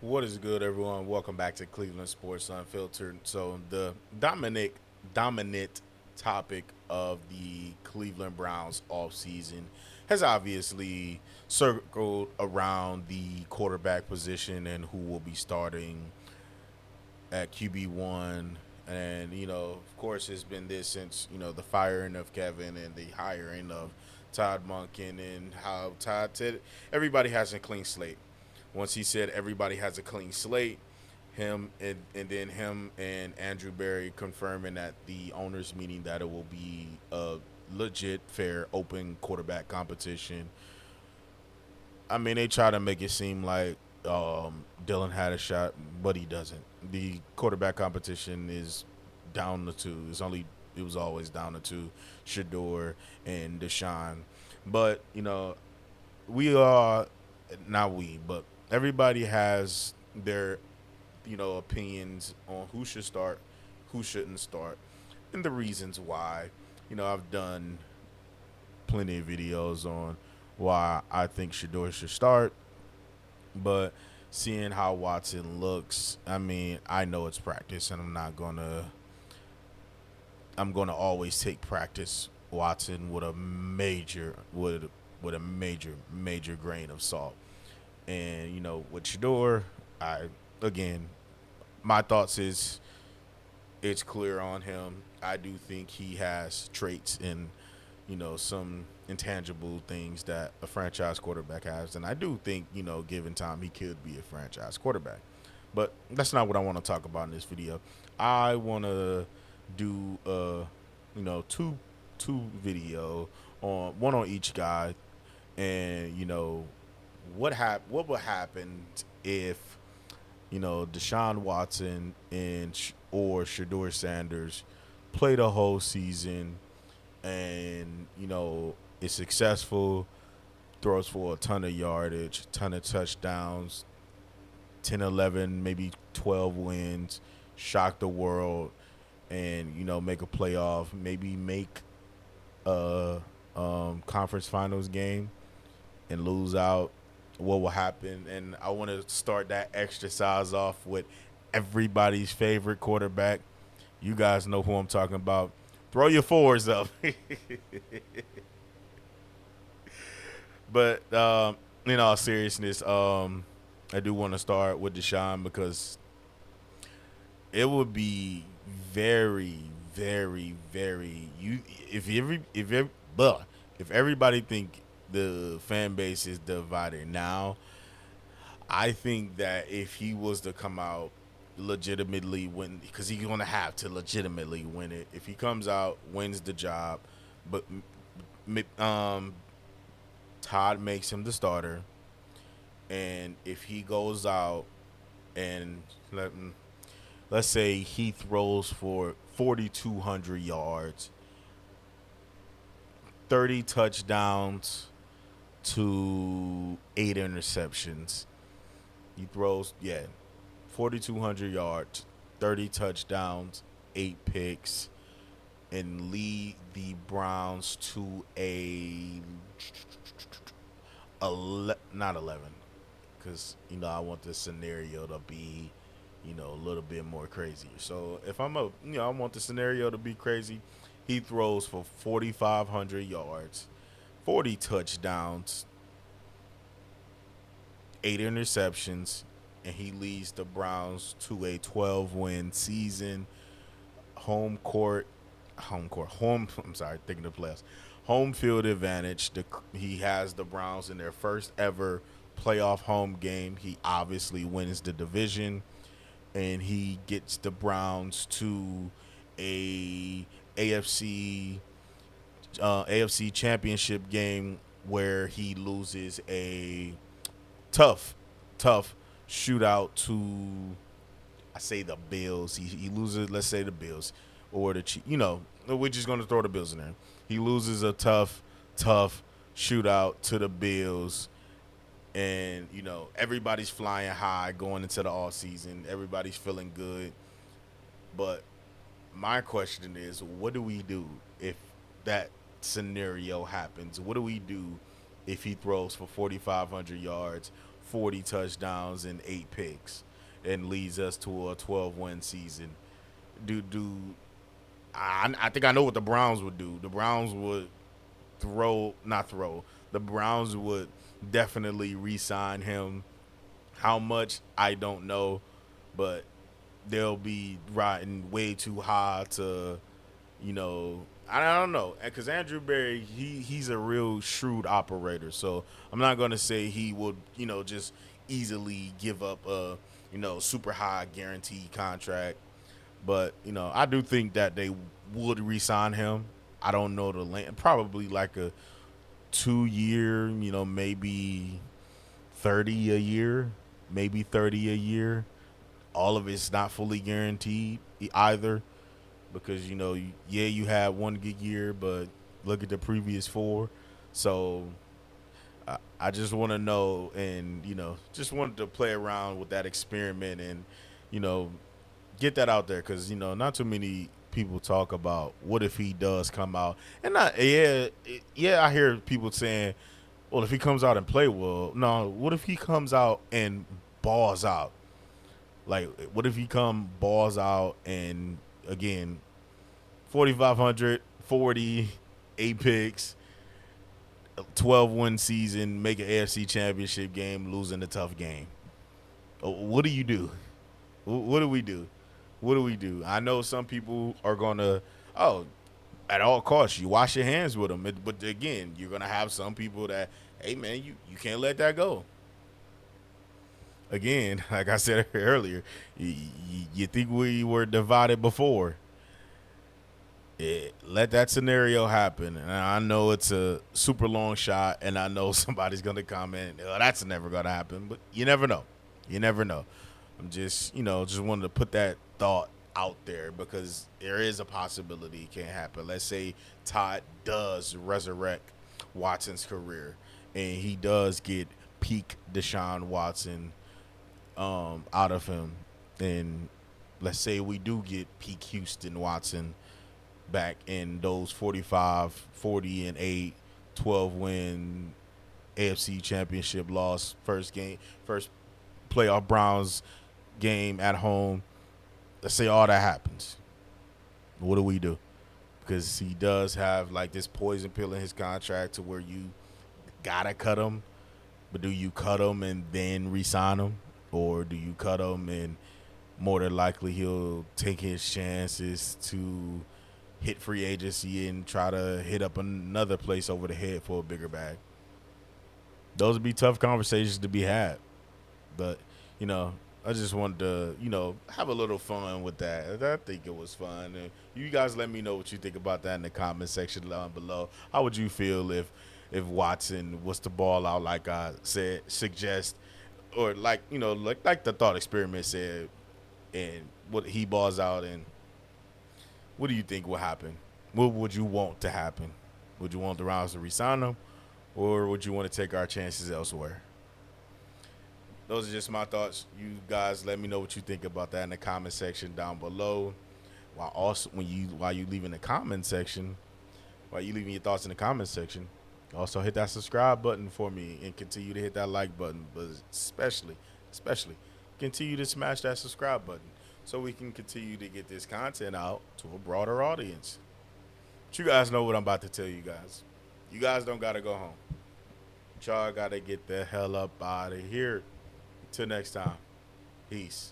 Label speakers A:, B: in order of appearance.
A: What is good, everyone? Welcome back to Cleveland Sports Unfiltered. So the dominant topic of the Cleveland Browns offseason has obviously circled around the quarterback position and who will be starting at QB1. And, of course, it's been this since, the firing of Kevin and the hiring of Todd Monken, and how Todd said everybody has a clean slate. Once he said everybody has a clean slate, and then him and Andrew Berry confirming at the owners meeting that it will be a legit, fair, open quarterback competition. I mean, they try to make it seem like Dylan had a shot, but he doesn't. The quarterback competition is down to two. It was always down to two, Shador and Deshaun. But we are not we, but everybody has their opinions on who should start, who shouldn't start, and the reasons why. I've done plenty of videos on why I think Shador should start, but seeing how Watson looks, I mean, I know it's practice, and I'm gonna always take practice Watson with a major grain of salt. And with Shador, I again, my thoughts is it's clear on him. I do think he has traits and some intangible things that a franchise quarterback has, and I do think given time he could be a franchise quarterback. But that's not what I want to talk about in this video. I want to do two video on one on each guy, and what would happen if Deshaun Watson or Shador Sanders play the whole season and is successful, throws for a ton of yardage, ton of touchdowns, 10, 11, maybe 12 wins, shock the world, and make a playoff, maybe make a conference finals game and lose out. What will happen? And I want to start that exercise off with everybody's favorite quarterback. You guys know who I'm talking about. Throw your fours up. But in all seriousness, I do want to start with Deshaun because it would be very, very, very you if everybody think the fan base is divided now. I think that if he was to come out legitimately win, because he's gonna have to legitimately win it. If he comes out, wins the job, but Todd makes him the starter, and if he goes out and let's say he throws for 4,200 yards, 30 touchdowns to 8 interceptions. He throws, 4,200 yards, 30 touchdowns, 8 picks, and lead the Browns to not 11, because I want this scenario to be a little bit more crazy. So if I want the scenario to be crazy. He throws for 4,500 yards, 40 touchdowns, 8 interceptions, and he leads the Browns to a 12-win season. Home court, home court, home. I'm sorry, thinking of the playoffs. Home field advantage. He has the Browns in their first ever playoff home game. He obviously wins the division, and he gets the Browns to a AFC championship game where he loses a tough, tough shootout to, I say, the Bills. He loses, let's say, the Bills or the Chiefs. We're just gonna throw the Bills in there. He loses a tough shootout to the Bills, and everybody's flying high going into the off season. Everybody's feeling good, but my question is, what do we do if that scenario happens? What do we do if he throws for 4,500 yards, 40 touchdowns and 8 picks and leads us to a 12-win season. Do I think I know what the Browns would do. The Browns would not throw. The Browns would definitely re-sign him. How much I don't know, but they'll be riding way too high to, I don't know, because Andrew Berry he's a real shrewd operator. So I'm not gonna say he would just easily give up a super high guaranteed contract, but I do think that they would re-sign him. I don't know the length, probably like a 2 year, maybe 30 a year, maybe 30 a year. All of it's not fully guaranteed either, because you had one good year, but look at the previous four. So I just want to know, and just wanted to play around with that experiment, and you know, get that out there, because not too many people talk about what if he does come out, and not yeah, I hear people saying, well, if he comes out and play well. No, what if he comes out and balls out? Like, what if he balls out and again, 4,500, 40, 8 picks, 12-win season, make an AFC Championship game, losing a tough game? What do you do? What do we do? What do we do? I know some people are gonna, at all costs, you wash your hands with them. But again, you're gonna have some people that, hey man, you can't let that go. Again, like I said earlier, you think we were divided before. Let that scenario happen. And I know it's a super long shot, and I know somebody's going to comment, oh, that's never going to happen. But you never know. You never know. I'm just wanted to put that thought out there, because there is a possibility it can't happen. Let's say Todd does resurrect Watson's career, and he does get peak Deshaun Watson out of him. And let's say we do get peak Houston Watson back in those 45, 40 and 8, 12-win AFC Championship loss, first playoff Browns game at home. Let's say all that happens. What do we do? Because he does have like this poison pill in his contract to where you gotta cut him. But do you cut him and then re-sign him? Or do you cut him and more than likely he'll take his chances to hit free agency and try to hit up another place over the head for a bigger bag? Those would be tough conversations to be had. But, I just wanted to, have a little fun with that. I think it was fun. And you guys let me know what you think about that in the comment section down below. How would you feel if Watson was to ball out like I said, suggest, or like the thought experiment said, and what he balls out, and what do you think will happen? What would you want to happen? Would you want the Browns to resign him, or would you want to take our chances elsewhere? Those are just my thoughts. You guys let me know what you think about that in the comment section down below. While you leave in the comment section, while you leaving your thoughts in the comment section, also hit that subscribe button for me, and continue to hit that like button, but especially continue to smash that subscribe button so we can continue to get this content out to a broader audience. But you guys know what I'm about to tell you guys. You guys don't got to go home. Y'all got to get the hell up out of here. Till next time. Peace.